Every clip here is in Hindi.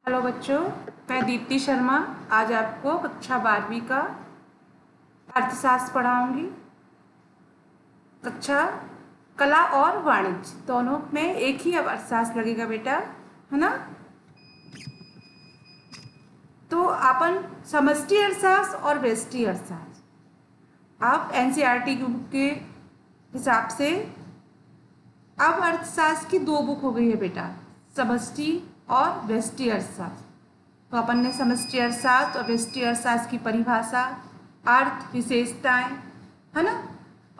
हेलो बच्चों, मैं दीप्ति शर्मा आज आपको कक्षा 12वीं का अर्थशास्त्र पढ़ाऊंगी। कक्षा कला और वाणिज्य दोनों में एक ही अब अर्थशास्त्र लगेगा बेटा, है ना। तो अपन समष्टि अर्थशास्त्र और व्यष्टि अर्थशास्त्र आप एनसीईआरटी की बुक के हिसाब से अब अर्थशास्त्र की दो बुक हो गई है बेटा, समष्टि और व्यष्टि अर्थशास्त्र। तो अपन ने समष्टि अर्थशास्त्र और व्यष्टि अर्थशास्त्र की परिभाषा, अर्थ, विशेषताएं, है ना,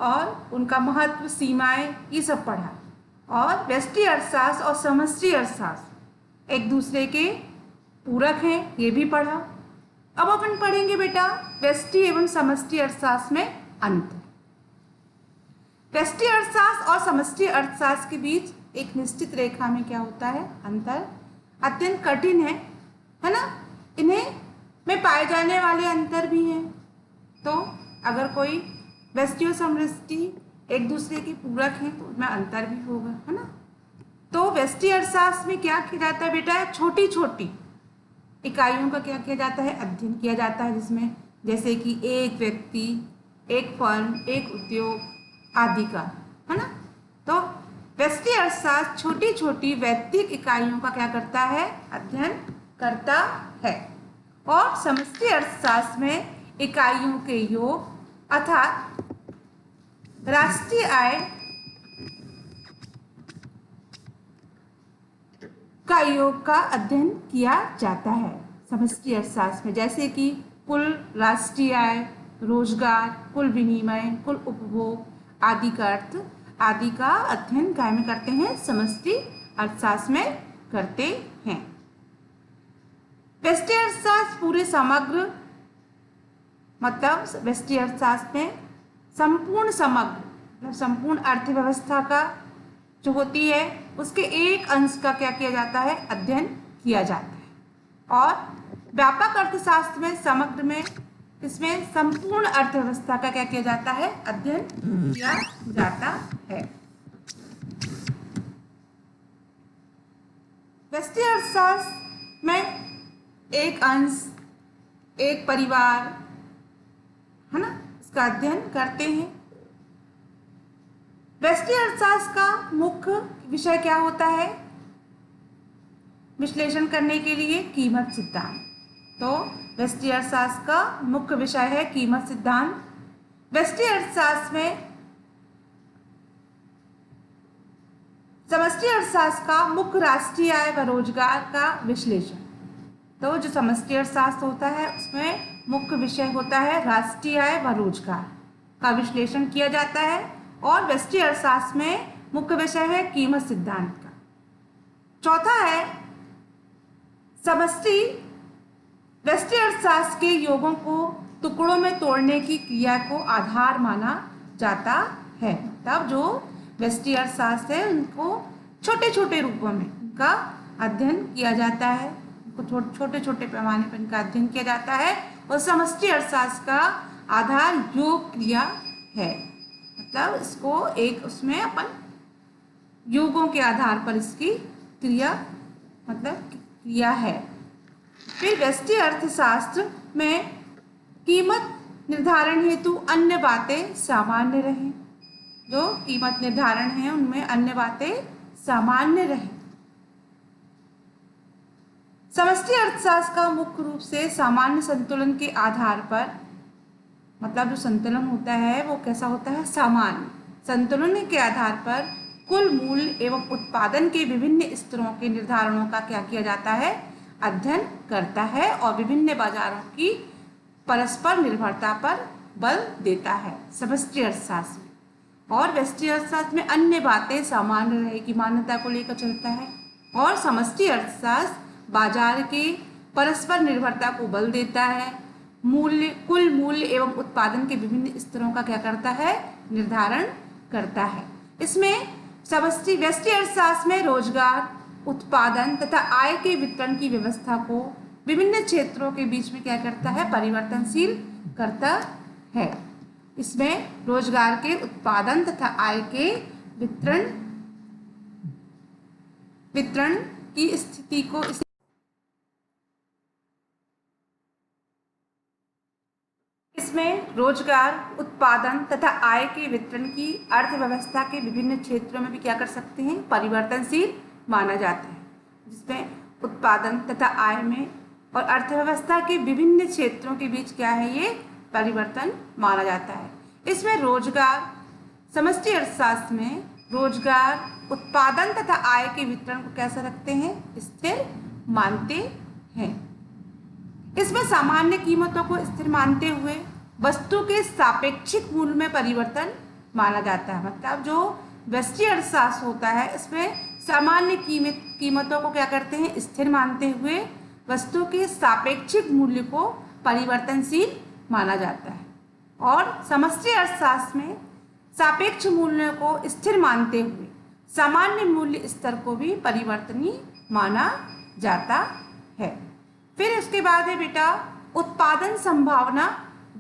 और उनका महत्व, सीमाएं, ये सब पढ़ा। और व्यष्टि अर्थशास्त्र और समष्टि अर्थशास्त्र एक दूसरे के पूरक हैं, ये भी पढ़ा। अब अपन पढ़ेंगे बेटा व्यष्टि एवं समष्टि अर्थशास्त्र में अंतर। व्यष्टि अर्थशास्त्र और समष्टि अर्थशास्त्र के बीच एक निश्चित रेखा में क्या होता है, अंतर अत्यंत कठिन है ना। इन्हें में पाए जाने वाले अंतर भी हैं। तो अगर कोई व्यष्टि और समष्टि एक दूसरे के पूरक हैं तो उनमें अंतर भी होगा, है ना। तो व्यष्टि अर्थशास्त्र में क्या किया जाता है बेटा, छोटी छोटी इकाइयों का क्या किया जाता है, अध्ययन किया जाता है, जिसमें जैसे कि एक व्यक्ति, एक फर्म, एक उद्योग आदि का, है ना। तो व्यष्टि अर्थशास्त्र छोटी छोटी वैयक्तिक इकाइयों का क्या करता है, अध्ययन करता है। और समष्टि अर्थशास्त्र में इकाइयों के योग अर्थात राष्ट्रीय आय का योग का अध्ययन किया जाता है समष्टि अर्थशास्त्र में, जैसे कि कुल राष्ट्रीय आय, रोजगार, कुल विनिमय, कुल उपभोग आदि का अर्थ आदि का अध्ययन काय में करते हैं, समष्टि अर्थशास्त्र में करते हैं। व्यष्टि अर्थशास्त्र पूरे समग्र मतलब व्यष्टि अर्थशास्त्र में संपूर्ण समग्र संपूर्ण अर्थव्यवस्था का जो होती है उसके एक अंश का क्या किया जाता है, अध्ययन किया जाता है। और व्यापक अर्थशास्त्र में समग्र में इसमें संपूर्ण अर्थव्यवस्था का क्या किया जाता है, अध्ययन किया जाता है। व्यष्टि अर्थशास्त्र में एक अंश, एक परिवार, है ना, इसका अध्ययन करते हैं। व्यष्टि अर्थशास्त्र का मुख्य विषय क्या होता है, विश्लेषण करने के लिए कीमत सिद्धांत। तो व्यष्टि अर्थशास्त्र का मुख्य विषय है कीमत सिद्धांत। व्यष्टि अर्थशास्त्र में समष्टि अर्थशास्त्र का मुख्य राष्ट्रीय आय व रोजगार का विश्लेषण। तो जो समष्टि अर्थशास्त्र होता है उसमें मुख्य विषय होता है राष्ट्रीय आय व रोजगार का विश्लेषण किया जाता है। और व्यष्टि अर्थशास्त्र में मुख्य विषय है कीमत सिद्धांत का। चौथा है समष्टि व्यष्टि अर्थशास्त्र के योगों को टुकड़ों में तोड़ने की क्रिया को आधार माना जाता है। तब जो व्यष्टि अर्थशास्त्र है उनको छोटे छोटे रूपों में उनका अध्ययन किया जाता है, उनको छोटे छोटे पैमाने पर इनका अध्ययन किया जाता है। और समष्टि अर्थशास्त्र का आधार योग क्रिया है, मतलब इसको एक उसमें अपन योगों के आधार पर इसकी क्रिया मतलब क्रिया है। फिर व्यष्टि अर्थशास्त्र में कीमत निर्धारण हेतु अन्य बातें सामान्य रहें। जो कीमत निर्धारण है उनमें अन्य बातें सामान्य रहें। समष्टि अर्थशास्त्र का मुख्य रूप से सामान्य संतुलन के आधार पर, मतलब जो संतुलन होता है वो कैसा होता है, सामान्य संतुलन के आधार पर कुल मूल्य एवं उत्पादन के विभिन्न स्तरों के निर्धारणों का क्या किया जाता है, अध्ययन करता है। और विभिन्न बाजारों की परस्पर निर्भरता पर बल देता है समष्टि अर्थशास्त्र में। और व्यष्टि अर्थशास्त्र में अन्य बातें सामान्य रहे की मान्यता को लेकर चलता है। और समष्टि अर्थशास्त्र बाजार के परस्पर निर्भरता को बल देता है, कुल मूल्य एवं उत्पादन के विभिन्न स्तरों का क्या करता है, निर्धारण करता है। इसमें समष्टि व्यष्टि अर्थशास्त्र में रोजगार, उत्पादन तथा आय के वितरण की व्यवस्था को विभिन्न क्षेत्रों के बीच में क्या करता है, परिवर्तनशील करता है। इसमें रोजगार के उत्पादन तथा आय के वितरण की स्थिति को इसमें रोजगार, उत्पादन तथा आय के वितरण की अर्थव्यवस्था के विभिन्न क्षेत्रों में भी क्या कर सकते हैं, परिवर्तनशील माना जाता है। जिसमें उत्पादन तथा आय में और अर्थव्यवस्था के विभिन्न क्षेत्रों के बीच क्या है, ये परिवर्तन माना जाता है। इसमें रोजगार, समष्टि अर्थशास्त्र में रोजगार, उत्पादन तथा आय के वितरण को कैसा रखते हैं, स्थिर मानते हैं। इसमें सामान्य कीमतों को स्थिर मानते हुए वस्तु के सापेक्षिक मूल्य में परिवर्तन माना जाता है। मतलब जो व्यष्टि अर्थशास्त्र होता है, इसमें सामान्य कीमतों को क्या करते हैं, स्थिर मानते हुए वस्तु के सापेक्षिक मूल्य को परिवर्तनशील माना जाता है। और समष्टि अर्थशास्त्र में सापेक्ष मूल्यों को स्थिर मानते हुए सामान्य मूल्य स्तर को भी परिवर्तनीय माना जाता है। फिर उसके बाद है बेटा उत्पादन संभावना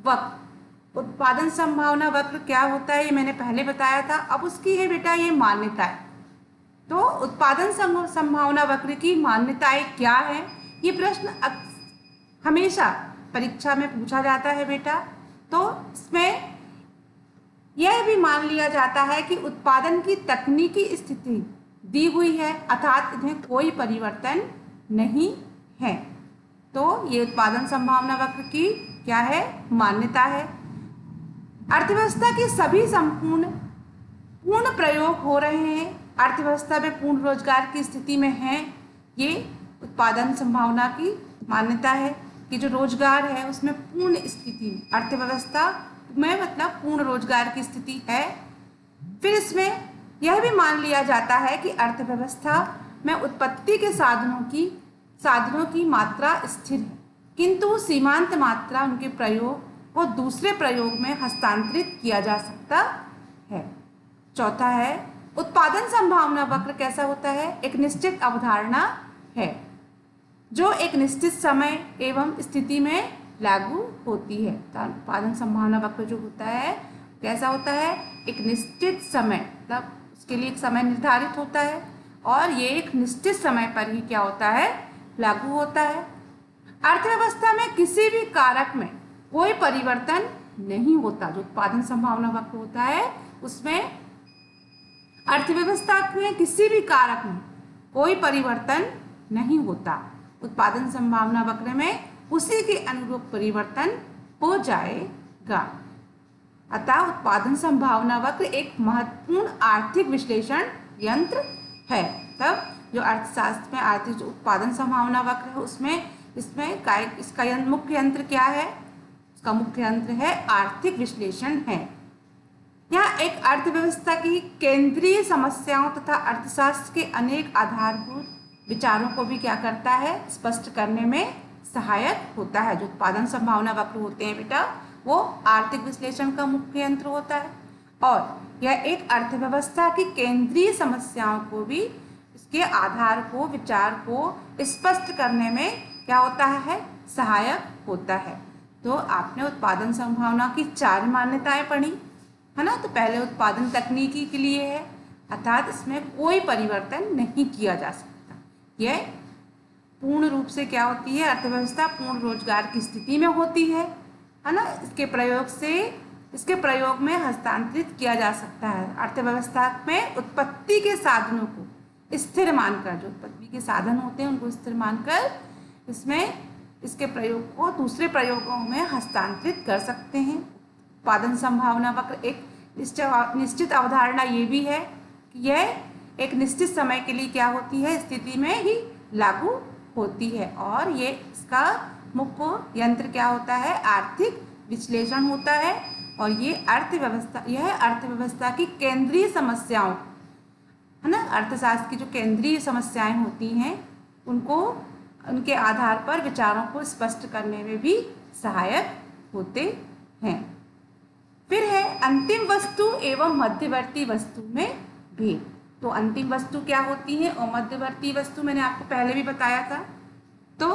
वक्र। उत्पादन संभावना वक्र क्या होता है, ये मैंने पहले बताया था। अब उसकी है बेटा ये मान्यताएं। तो उत्पादन संभावना वक्र की मान्यताएं क्या है, ये प्रश्न हमेशा परीक्षा में पूछा जाता है बेटा। तो इसमें यह भी मान लिया जाता है कि उत्पादन की तकनीकी स्थिति दी हुई है, अर्थात इन्हें कोई परिवर्तन नहीं है। तो ये उत्पादन संभावना वक्र की क्या है, मान्यता है। अर्थव्यवस्था के सभी पूर्ण प्रयोग हो रहे हैं, अर्थव्यवस्था में पूर्ण रोजगार की स्थिति में है, ये उत्पादन संभावना की मान्यता है कि जो रोजगार है उसमें पूर्ण स्थिति में, अर्थव्यवस्था में मतलब पूर्ण रोजगार की स्थिति है। फिर इसमें यह भी मान लिया जाता है कि अर्थव्यवस्था में उत्पत्ति के साधनों की मात्रा स्थिर है, किंतु सीमांत मात्रा उनके प्रयोग को दूसरे प्रयोग में हस्तांतरित किया जा सकता है। चौथा है उत्पादन संभावना वक्र कैसा होता है, एक निश्चित अवधारणा है जो एक निश्चित समय एवं स्थिति में लागू होती है। तो उत्पादन संभावना वक्र जो होता है कैसा होता है, एक निश्चित समय, मतलब उसके लिए एक समय निर्धारित होता है और ये एक निश्चित समय पर ही क्या होता है, लागू होता है। अर्थव्यवस्था में किसी भी कारक में कोई परिवर्तन नहीं होता। जो उत्पादन संभावना वक्र होता है उसमें अर्थव्यवस्था में किसी भी कारक में कोई परिवर्तन नहीं होता। उत्पादन संभावना वक्र में उसी के अनुरूप परिवर्तन हो जाएगा। अतः उत्पादन संभावना वक्र एक महत्वपूर्ण आर्थिक विश्लेषण यंत्र है। तब जो अर्थशास्त्र में आर्थिक जो उत्पादन संभावना वक्र है उसमें इसका मुख्य यंत्र क्या है, उसका मुख्य यंत्र है आर्थिक विश्लेषण है। यह एक अर्थव्यवस्था की केंद्रीय समस्याओं तथा अर्थशास्त्र के अनेक आधारभूत विचारों को भी क्या करता है, स्पष्ट करने में सहायक होता है। जो उत्पादन संभावना वक्र होते हैं बेटा वो आर्थिक विश्लेषण का मुख्य यंत्र होता है और यह एक अर्थव्यवस्था की केंद्रीय समस्याओं को भी, इसके आधार को, विचार को स्पष्ट करने में क्या होता है, सहायक होता है। तो आपने उत्पादन संभावना की 4 मान्यताएं पढ़ी है ना। तो पहले उत्पादन तकनीकी के लिए है, अर्थात इसमें कोई परिवर्तन नहीं किया जा सकता। यह पूर्ण रूप से क्या होती है, अर्थव्यवस्था पूर्ण रोजगार की स्थिति में होती है ना। इसके प्रयोग में हस्तांतरित किया जा सकता है। अर्थव्यवस्था में उत्पत्ति के साधनों को स्थिर मानकर, जो उत्पत्ति के साधन होते हैं उनको स्थिर मानकर इसके प्रयोग को दूसरे प्रयोगों में हस्तांतरित कर सकते हैं। उत्पादन संभावना वक्र एक निश्चित अवधारणा ये भी है कि यह एक निश्चित समय के लिए क्या होती है, स्थिति में ही लागू होती है और ये इसका मुख्य यंत्र क्या होता है, आर्थिक विश्लेषण होता है। और यह अर्थव्यवस्था की केंद्रीय समस्याओं है ना, अर्थशास्त्र की जो केंद्रीय समस्याएं होती हैं उनके आधार पर विचारों को स्पष्ट करने में भी सहायक होते हैं। फिर है अंतिम वस्तु एवं मध्यवर्ती वस्तु में भेद। तो अंतिम वस्तु क्या होती है और मध्यवर्ती वस्तु मैंने आपको पहले भी बताया था। तो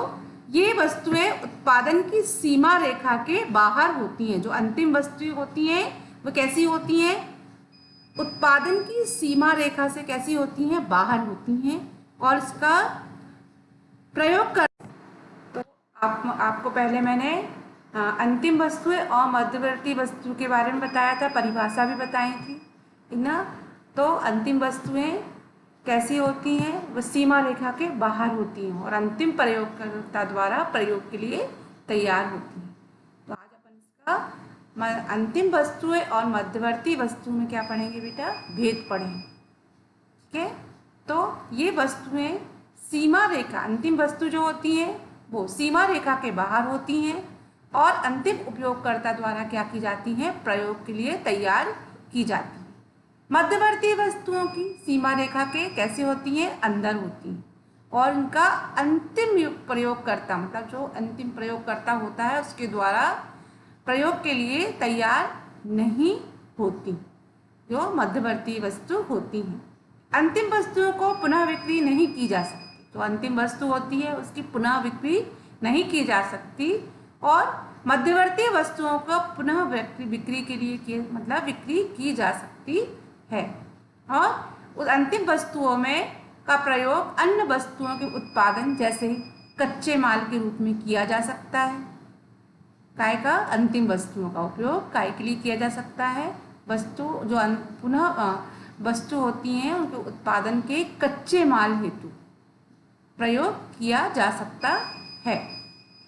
ये वस्तुएं उत्पादन की सीमा रेखा के बाहर होती हैं। जो अंतिम वस्तुएं होती हैं वो कैसी होती हैं, उत्पादन की सीमा रेखा से कैसी होती हैं, बाहर होती हैं और इसका प्रयोग कर। तो आपको पहले मैंने अंतिम वस्तुएं और मध्यवर्ती वस्तु के बारे में बताया था, परिभाषा भी बताई थी ना। तो अंतिम वस्तुएं कैसी होती हैं, वह सीमा रेखा के बाहर होती हैं और अंतिम प्रयोगकर्ता द्वारा प्रयोग के लिए तैयार होती हैं। तो आज अपन इसका अंतिम वस्तुएं और मध्यवर्ती वस्तु में क्या पढ़ेंगे बेटा, भेद पढ़ेंगे। ठीक है, तो ये वस्तुएं सीमा रेखा, अंतिम वस्तु जो होती हैं वो सीमा रेखा के बाहर होती हैं और अंतिम उपयोगकर्ता द्वारा क्या की जाती हैं, प्रयोग के लिए तैयार की जाती हैं। मध्यवर्ती वस्तुओं की सीमा रेखा के कैसे होती हैं, अंदर होती हैं और उनका अंतिम प्रयोगकर्ता, मतलब जो अंतिम प्रयोगकर्ता होता है उसके द्वारा प्रयोग के लिए तैयार नहीं होती, जो मध्यवर्ती वस्तु होती हैं। अंतिम वस्तुओं को पुनः बिक्री नहीं की जा सकती, जो अंतिम वस्तु होती है उसकी पुनः बिक्री नहीं की जा सकती और मध्यवर्ती वस्तुओं को पुनः बिक्री के लिए मतलब बिक्री की जा सकती है। और उस अंतिम वस्तुओं में का प्रयोग अन्य वस्तुओं के उत्पादन जैसे कच्चे माल के रूप में किया जा सकता है। काय का, अंतिम वस्तुओं का उपयोग काय के लिए किया जा सकता है, वस्तु जो पुनः वस्तु होती हैं उनके उत्पादन के कच्चे माल हेतु प्रयोग किया जा सकता है।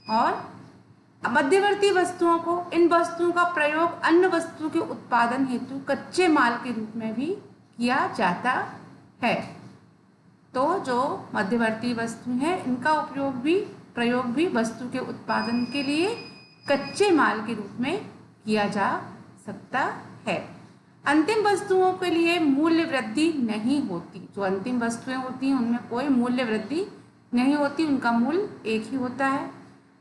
और मध्यवर्ती वस्तुओं को, इन वस्तुओं का प्रयोग अन्य वस्तु के उत्पादन हेतु कच्चे माल के रूप में भी किया जाता है। तो जो मध्यवर्ती वस्तु हैं इनका प्रयोग भी वस्तु के उत्पादन के लिए कच्चे माल के रूप में किया जा सकता है। अंतिम वस्तुओं के लिए मूल्य वृद्धि नहीं होती, जो अंतिम वस्तुएं होती हैं उनमें कोई मूल्य वृद्धि नहीं होती, उनका मूल्य एक ही होता है।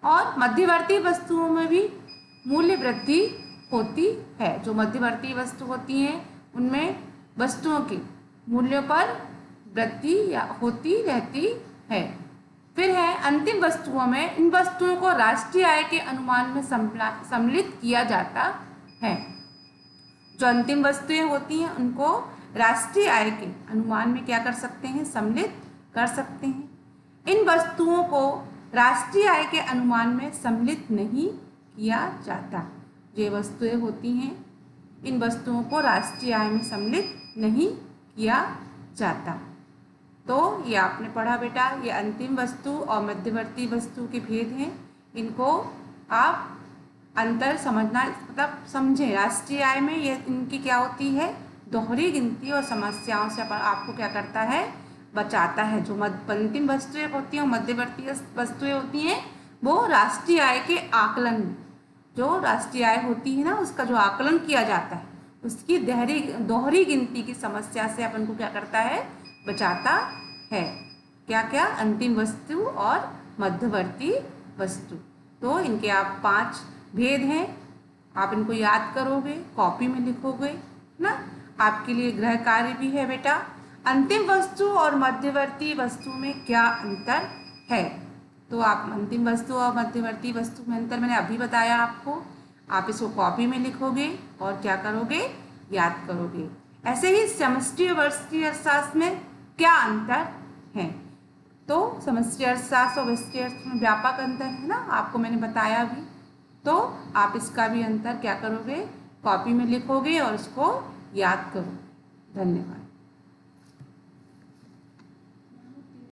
और मध्यवर्ती वस्तुओं में भी मूल्य वृद्धि होती है, जो मध्यवर्ती वस्तु होती हैं उनमें वस्तुओं के मूल्यों पर वृद्धि या होती रहती है। फिर है अंतिम वस्तुओं में, इन वस्तुओं को राष्ट्रीय आय के अनुमान में सम्मिलित किया जाता है। जो अंतिम वस्तुएं होती हैं उनको राष्ट्रीय आय के अनुमान में क्या कर सकते हैं, सम्मिलित कर सकते हैं। इन वस्तुओं को राष्ट्रीय आय के अनुमान में सम्मिलित नहीं किया जाता। ये वस्तुएं होती हैं इन वस्तुओं को राष्ट्रीय आय में सम्मिलित नहीं किया जाता। तो ये आपने पढ़ा बेटा, ये अंतिम वस्तु और मध्यवर्ती वस्तु के भेद हैं। इनको आप अंतर समझना, मतलब समझें। राष्ट्रीय आय में ये इनकी क्या होती है, दोहरी गिनती और समस्याओं से आपको क्या करता है, बचाता है। जो अंतिम वस्तुएं होती हैं, मध्यवर्ती वस्तुएं होती हैं, वो राष्ट्रीय आय के आकलन में, जो राष्ट्रीय आय होती है ना उसका जो आकलन किया जाता है उसकी दोहरी गिनती की समस्या से अपन को क्या करता है, बचाता है। क्या क्या, अंतिम वस्तु और मध्यवर्ती वस्तु। तो इनके आप 5 भेद हैं, आप इनको याद करोगे, कॉपी में लिखोगे ना। आपके लिए गृह कार्य भी है बेटा, अंतिम वस्तु और मध्यवर्ती वस्तु में क्या अंतर है। तो आप अंतिम वस्तु और मध्यवर्ती वस्तु में अंतर मैंने अभी बताया आपको, आप इसको कॉपी में लिखोगे और क्या करोगे, याद करोगे। ऐसे ही समष्टि और व्यष्टि अर्थशास्त्र में क्या अंतर है। तो समष्टि अर्थशास्त्र और व्यष्टि अर्थशास्त्र में व्यापक अंतर है ना, आपको मैंने बताया भी। तो आप इसका भी अंतर क्या करोगे, कॉपी में लिखोगे और इसको याद करो। धन्यवाद।